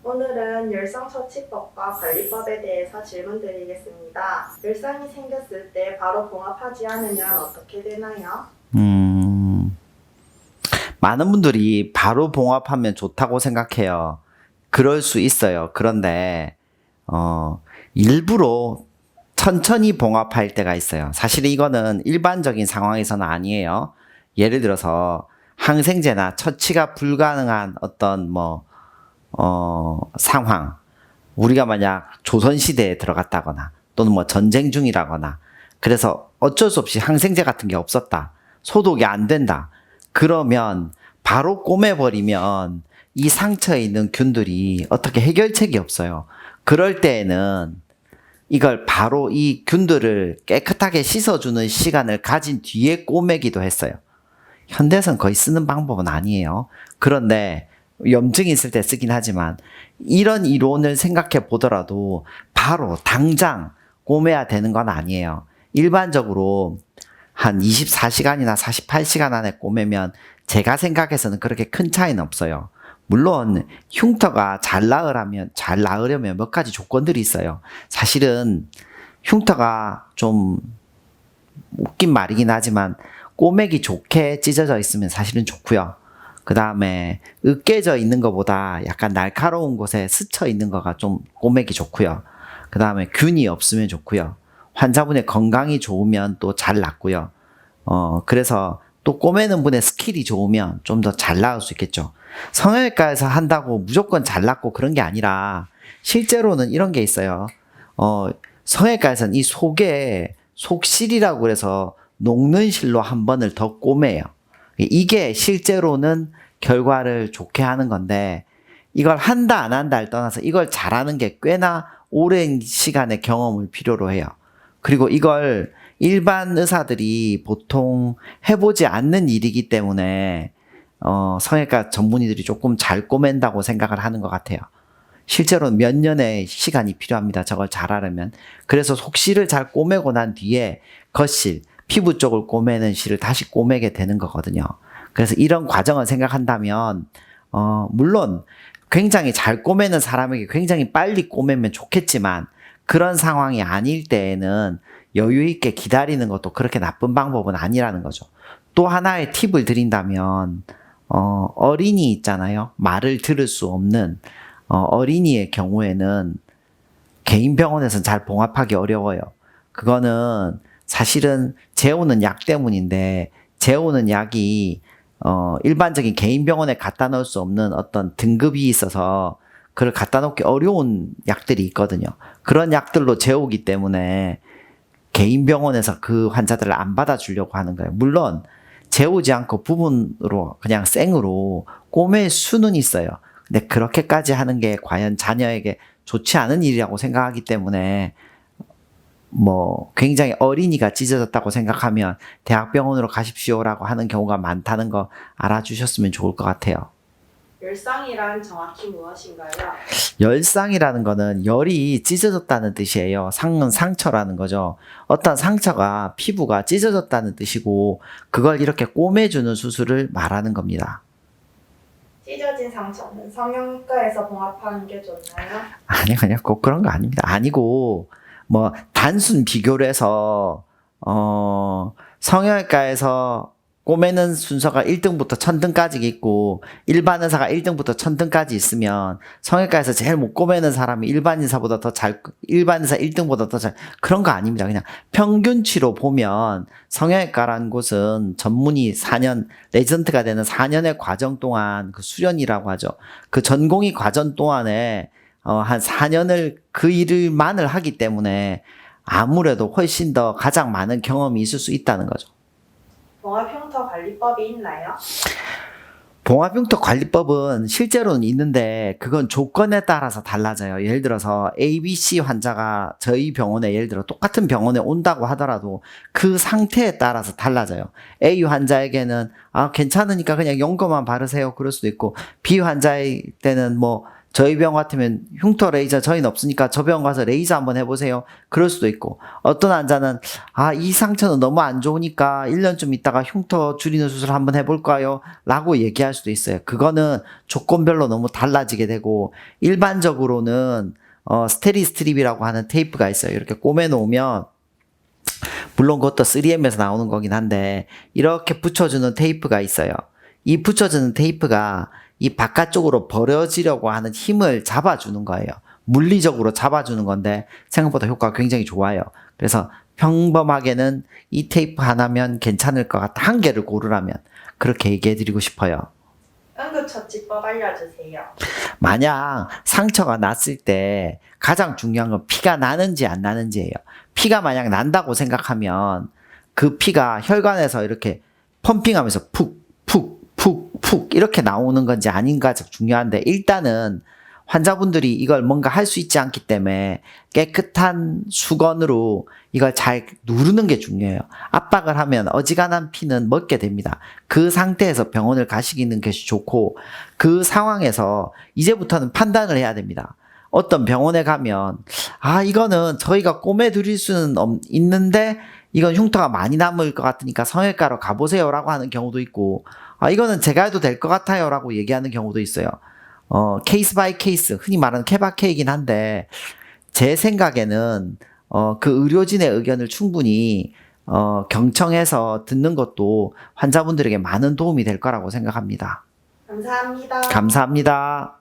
오늘은 열상처치법과 관리법에 대해서 질문드리겠습니다. 열상이 생겼을 때 바로 봉합하지 않으면 어떻게 되나요? 많은 분들이 바로 봉합하면 좋다고 생각해요. 그럴 수 있어요. 그런데, 일부러 천천히 봉합할 때가 있어요. 사실 이거는 일반적인 상황에서는 아니에요. 예를 들어서 항생제나 처치가 불가능한 어떤 상황. 우리가 만약 조선시대에 들어갔다거나 또는 전쟁 중이라거나 그래서 어쩔 수 없이 항생제 같은 게 없었다. 소독이 안 된다. 그러면 바로 꼬매버리면 이 상처에 있는 균들이 어떻게 해결책이 없어요. 그럴 때에는 이걸 바로 이 균들을 깨끗하게 씻어주는 시간을 가진 뒤에 꼬매기도 했어요. 현대에서는 거의 쓰는 방법은 아니에요. 그런데 염증이 있을 때 쓰긴 하지만 이런 이론을 생각해 보더라도 바로 당장 꼬매야 되는 건 아니에요. 일반적으로 한 24시간이나 48시간 안에 꼬매면 제가 생각해서는 그렇게 큰 차이는 없어요. 물론 흉터가 잘 나으려면 몇 가지 조건들이 있어요. 사실은 흉터가 좀 웃긴 말이긴 하지만 꼬매기 좋게 찢어져 있으면 사실은 좋고요. 그 다음에 으깨져 있는 것보다 약간 날카로운 곳에 스쳐 있는 거가 좀 꼬매기 좋고요. 그 다음에 균이 없으면 좋고요. 환자분의 건강이 좋으면 또 잘 낫고요. 그래서 또 꼬매는 분의 스킬이 좋으면 좀 더 잘 나을 수 있겠죠. 성형외과에서 한다고 무조건 잘 낫고 그런 게 아니라 실제로는 이런 게 있어요. 성형외과에서는 이 속에 속실이라고 그래서 녹는 실로 한 번을 더 꼬매요. 이게 실제로는 결과를 좋게 하는 건데 이걸 한다 안 한다를 떠나서 이걸 잘하는 게 꽤나 오랜 시간의 경험을 필요로 해요. 그리고 이걸 일반 의사들이 보통 해보지 않는 일이기 때문에 성형외과 전문의들이 조금 잘 꼬맨다고 생각을 하는 것 같아요. 실제로는 몇 년의 시간이 필요합니다. 저걸 잘하려면. 그래서 속실을 잘 꼬매고 난 뒤에 겉실, 피부 쪽을 꼬매는 실을 다시 꼬매게 되는 거거든요. 그래서 이런 과정을 생각한다면 물론 굉장히 잘 꼬매는 사람에게 굉장히 빨리 꼬매면 좋겠지만 그런 상황이 아닐 때에는 여유 있게 기다리는 것도 그렇게 나쁜 방법은 아니라는 거죠. 또 하나의 팁을 드린다면 어린이 있잖아요. 말을 들을 수 없는 어린이의 경우에는 개인 병원에서는 잘 봉합하기 어려워요. 그거는 사실은 재우는 약 때문인데 재우는 약이 일반적인 개인 병원에 갖다 놓을 수 없는 어떤 등급이 있어서 그걸 갖다 놓기 어려운 약들이 있거든요. 그런 약들로 재우기 때문에 개인 병원에서 그 환자들을 안 받아주려고 하는 거예요. 물론 재우지 않고 부분으로 그냥 생으로 꼬맬 수는 있어요. 근데 그렇게까지 하는 게 과연 자녀에게 좋지 않은 일이라고 생각하기 때문에 굉장히 어린이가 찢어졌다고 생각하면 대학병원으로 가십시오라고 하는 경우가 많다는 거 알아주셨으면 좋을 것 같아요. 열상이란 정확히 무엇인가요? 열상이라는 거는 열이 찢어졌다는 뜻이에요. 상은 상처라는 거죠. 어떤 상처가 피부가 찢어졌다는 뜻이고 그걸 이렇게 꼬매주는 수술을 말하는 겁니다. 찢어진 상처는 성형외과에서 봉합하는 게 좋나요? 아니요. 꼭 그런 거 아닙니다. 아니고 단순 비교를 해서 성형외과에서 꼬매는 순서가 1등부터 1000등까지 있고 일반 의사가 1등부터 1000등까지 있으면 성형외과에서 제일 못 꼬매는 사람이 일반 의사 1등보다 더 잘 그런 거 아닙니다. 그냥 평균치로 보면 성형외과라는 곳은 전문의 4년 레지던트가 되는 4년의 과정 동안 그 수련이라고 하죠. 그 전공의 과정 동안에 한 4년을 그 일만을 하기 때문에 아무래도 훨씬 더 가장 많은 경험이 있을 수 있다는 거죠. 봉합흉터 관리법이 있나요? 봉합흉터 관리법은 실제로는 있는데 그건 조건에 따라서 달라져요. 예를 들어서 ABC 환자가 저희 병원에 예를 들어 똑같은 병원에 온다고 하더라도 그 상태에 따라서 달라져요. A 환자에게는 괜찮으니까 그냥 연고만 바르세요. 그럴 수도 있고 B 환자일 때는 저희 병원 같으면 흉터 레이저 저희는 없으니까 저 병원 가서 레이저 한번 해보세요. 그럴 수도 있고, 어떤 환자는 이 상처는 너무 안 좋으니까 1년쯤 있다가 흉터 줄이는 수술 한번 해볼까요? 라고 얘기할 수도 있어요. 그거는 조건별로 너무 달라지게 되고, 일반적으로는 스테리 스트립이라고 하는 테이프가 있어요. 이렇게 꼬매 놓으면, 물론 그것도 3M에서 나오는 거긴 한데, 이렇게 붙여주는 테이프가 있어요. 이 붙여주는 테이프가 이 바깥쪽으로 벌어지려고 하는 힘을 잡아주는 거예요. 물리적으로 잡아주는 건데 생각보다 효과가 굉장히 좋아요. 그래서 평범하게는 이 테이프 하나면 괜찮을 것 같아. 한 개를 고르라면 그렇게 얘기해 드리고 싶어요. 응급처치법 알려주세요. 만약 상처가 났을 때 가장 중요한 건 피가 나는지 안 나는지예요. 피가 만약 난다고 생각하면 그 피가 혈관에서 이렇게 펌핑하면서 푹 이렇게 나오는 건지 아닌가 중요한데, 일단은 환자분들이 이걸 뭔가 할 수 있지 않기 때문에 깨끗한 수건으로 이걸 잘 누르는 게 중요해요. 압박을 하면 어지간한 피는 먹게 됩니다. 그 상태에서 병원을 가시기는 것이 좋고, 그 상황에서 이제부터는 판단을 해야 됩니다. 어떤 병원에 가면 이거는 저희가 꼬매 드릴 수는 있는데 이건 흉터가 많이 남을 것 같으니까 성형외과로 가보세요 라고 하는 경우도 있고, 이거는 제가 해도 될 것 같아요 라고 얘기하는 경우도 있어요. 케이스 바이 케이스, 흔히 말하는 케바케이긴 한데, 제 생각에는 그 의료진의 의견을 충분히 경청해서 듣는 것도 환자분들에게 많은 도움이 될 거라고 생각합니다. 감사합니다. 감사합니다.